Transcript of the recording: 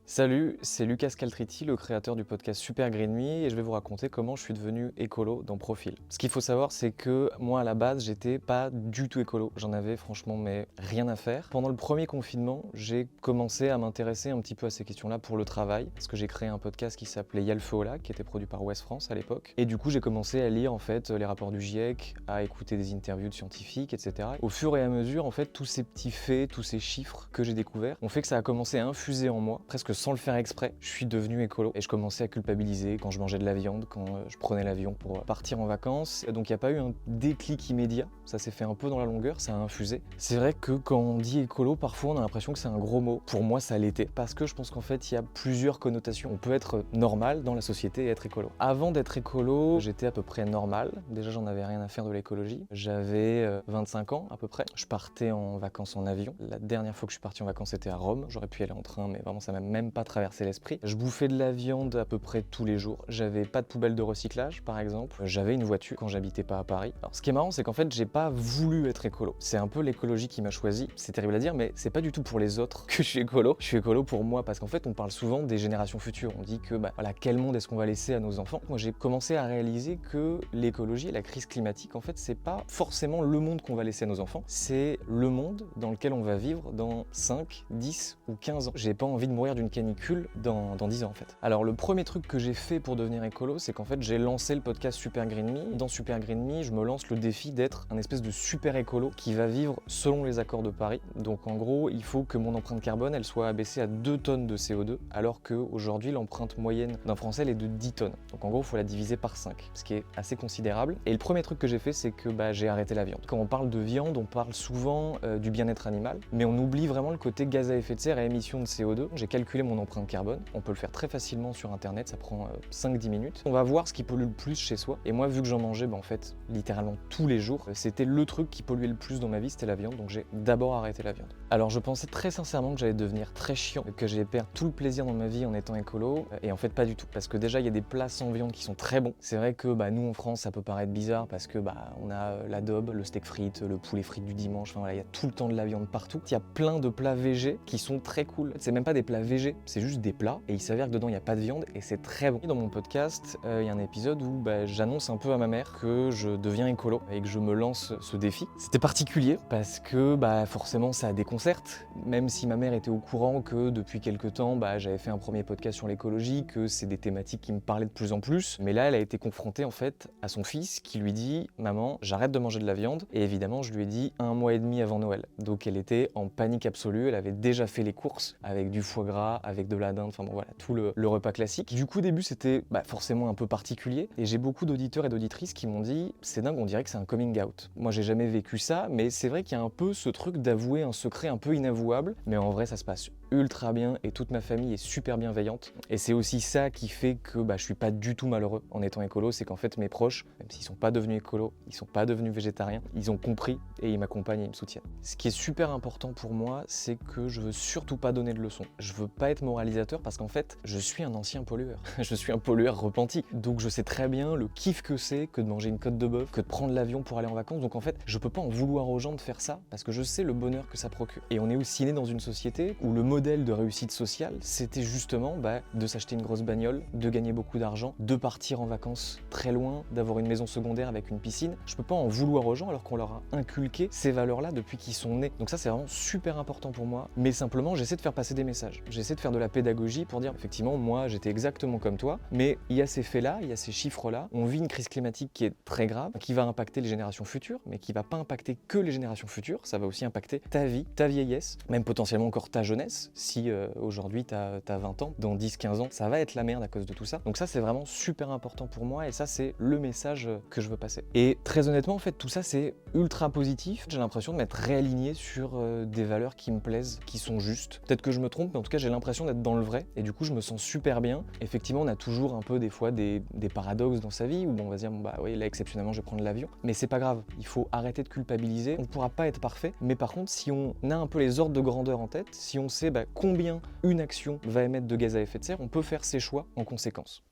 Salut, c'est Lucas Caltriti, le créateur du podcast Super Green Me, et je vais vous raconter comment je suis devenu écolo dans Profil. Ce qu'il faut savoir, c'est que moi à la base, j'étais pas du tout écolo. J'en avais franchement mais rien à faire. Pendant le premier confinement, j'ai commencé à m'intéresser un petit peu à ces questions-là pour le travail, parce que j'ai créé un podcast qui s'appelait Y'a le feu au lac, qui était produit par Ouest France à l'époque. Et du coup, j'ai commencé à lire en fait les rapports du GIEC, à écouter des interviews de scientifiques, etc. Au fur et à mesure, en fait, tous ces petits faits, tous ces chiffres que j'ai découverts ont fait que ça a commencé à infuser en moi, presque sans le faire exprès, je suis devenu écolo et je commençais à culpabiliser quand je mangeais de la viande, quand je prenais l'avion pour partir en vacances. Donc il n'y a pas eu un déclic immédiat, ça s'est fait un peu dans la longueur, ça a infusé. C'est vrai que quand on dit écolo, parfois on a l'impression que c'est un gros mot. Pour moi ça l'était, parce que je pense qu'en fait il y a plusieurs connotations. On peut être normal dans la société et être écolo. Avant d'être écolo, j'étais à peu près normal. Déjà j'en avais rien à faire de l'écologie. J'avais 25 ans à peu près. Je partais en vacances en avion. La dernière fois que je suis parti en vacances c'était à Rome. J'aurais pu y aller en train, mais vraiment ça m'a même pas traversé l'esprit. Je bouffais de la viande à peu près tous les jours. J'avais pas de poubelle de recyclage, par exemple. J'avais une voiture quand j'habitais pas à Paris. Alors, ce qui est marrant, c'est qu'en fait, j'ai pas voulu être écolo. C'est un peu l'écologie qui m'a choisi. C'est terrible à dire, mais c'est pas du tout pour les autres que je suis écolo. Je suis écolo pour moi parce qu'en fait, on parle souvent des générations futures. On dit que, voilà, quel monde est-ce qu'on va laisser à nos enfants? Moi, j'ai commencé à réaliser que l'écologie et la crise climatique, en fait, c'est pas forcément le monde qu'on va laisser à nos enfants. C'est le monde dans lequel on va vivre dans 5, 10 ou 15 ans. J'ai pas envie de mourir d'une canicule dans 10 ans en fait. Alors le premier truc que j'ai fait pour devenir écolo, c'est qu'en fait j'ai lancé le podcast Super Green Me. Dans Super Green Me, je me lance le défi d'être un espèce de super écolo qui va vivre selon les accords de Paris. Donc en gros, il faut que mon empreinte carbone elle soit abaissée à 2 tonnes de CO2, alors qu'aujourd'hui l'empreinte moyenne d'un Français elle est de 10 tonnes. Donc en gros, il faut la diviser par 5, ce qui est assez considérable. Et le premier truc que j'ai fait, c'est que j'ai arrêté la viande. Quand on parle de viande, on parle souvent du bien-être animal, mais on oublie vraiment le côté gaz à effet de serre et émissions de CO2. J'ai calculé mon empreinte carbone. On peut le faire très facilement sur internet, ça prend 5-10 minutes. On va voir ce qui pollue le plus chez soi. Et moi, vu que j'en mangeais en fait littéralement tous les jours, c'était le truc qui polluait le plus dans ma vie, c'était la viande. Donc j'ai d'abord arrêté la viande. Alors je pensais très sincèrement que j'allais devenir très chiant, que j'allais perdre tout le plaisir dans ma vie en étant écolo. Et en fait pas du tout. Parce que déjà il y a des plats sans viande qui sont très bons. C'est vrai que nous en France ça peut paraître bizarre parce que on a l'adobe, le steak frites, le poulet frit du dimanche. Enfin voilà, il y a tout le temps de la viande partout. Il y a plein de plats végés qui sont très cool. C'est même pas des plats végés, c'est juste des plats. Et il s'avère que dedans il n'y a pas de viande et c'est très bon. Dans mon podcast, il y a un épisode où j'annonce un peu à ma mère que je deviens écolo et que je me lance ce défi. C'était particulier parce que forcément ça déconcerte, même si ma mère était au courant que depuis quelques temps j'avais fait un premier podcast sur l'écologie, que c'est des thématiques qui me parlaient de plus en plus. Mais là elle a été confrontée en fait à son fils qui lui dit «Maman, j'arrête de manger de la viande». Et évidemment je lui ai dit 1 mois et demi avant Noël. Donc elle était en panique absolue, elle avait déjà fait les courses avec du foie gras, avec de la dinde, enfin bon voilà, tout le repas classique. Du coup, au début, c'était forcément un peu particulier. Et j'ai beaucoup d'auditeurs et d'auditrices qui m'ont dit c'est dingue, on dirait que c'est un coming out. Moi, j'ai jamais vécu ça, mais c'est vrai qu'il y a un peu ce truc d'avouer un secret un peu inavouable. Mais en vrai, ça se passe ultra bien et toute ma famille est super bienveillante. Et c'est aussi ça qui fait que je suis pas du tout malheureux en étant écolo. C'est qu'en fait, mes proches, même s'ils sont pas devenus écolos, ils sont pas devenus végétariens, ils ont compris et ils m'accompagnent et ils me soutiennent. Ce qui est super important pour moi, c'est que je veux surtout pas donner de leçons. Je veux pas être moralisateur parce qu'en fait, je suis un ancien pollueur. Je suis un pollueur repenti. Donc je sais très bien le kiff que c'est que de manger une côte de bœuf, que de prendre l'avion pour aller en vacances. Donc en fait, je peux pas en vouloir aux gens de faire ça parce que je sais le bonheur que ça procure. Et on est aussi né dans une société où le modèle de réussite sociale, c'était justement de s'acheter une grosse bagnole, de gagner beaucoup d'argent, de partir en vacances très loin, d'avoir une maison secondaire avec une piscine. Je peux pas en vouloir aux gens alors qu'on leur a inculqué ces valeurs-là depuis qu'ils sont nés. Donc ça, c'est vraiment super important pour moi. Mais simplement, j'essaie de faire passer des messages. J'essaie de faire de la pédagogie pour dire, effectivement, moi, j'étais exactement comme toi, mais il y a ces faits-là, il y a ces chiffres-là. On vit une crise climatique qui est très grave, qui va impacter les générations futures, mais qui va pas impacter que les générations futures. Ça va aussi impacter ta vie, ta vieillesse, même potentiellement encore ta jeunesse. Si aujourd'hui, t'as 20 ans, dans 10-15 ans, ça va être la merde à cause de tout ça. Donc ça, c'est vraiment super important pour moi et ça, c'est le message que je veux passer. Et très honnêtement, en fait, tout ça, c'est ultra positif. J'ai l'impression de m'être réaligné sur des valeurs qui me plaisent, qui sont justes. Peut-être que je me trompe, mais en tout cas, j'ai l'impression d'être dans le vrai et du coup, je me sens super bien. Effectivement, on a toujours un peu des fois des paradoxes dans sa vie où on va se dire, oui, là, exceptionnellement, je vais prendre l'avion. Mais c'est pas grave, il faut arrêter de culpabiliser. On ne pourra pas être parfait, mais par contre, si on a un peu les ordres de grandeur en tête, si on sait combien une action va émettre de gaz à effet de serre, on peut faire ses choix en conséquence.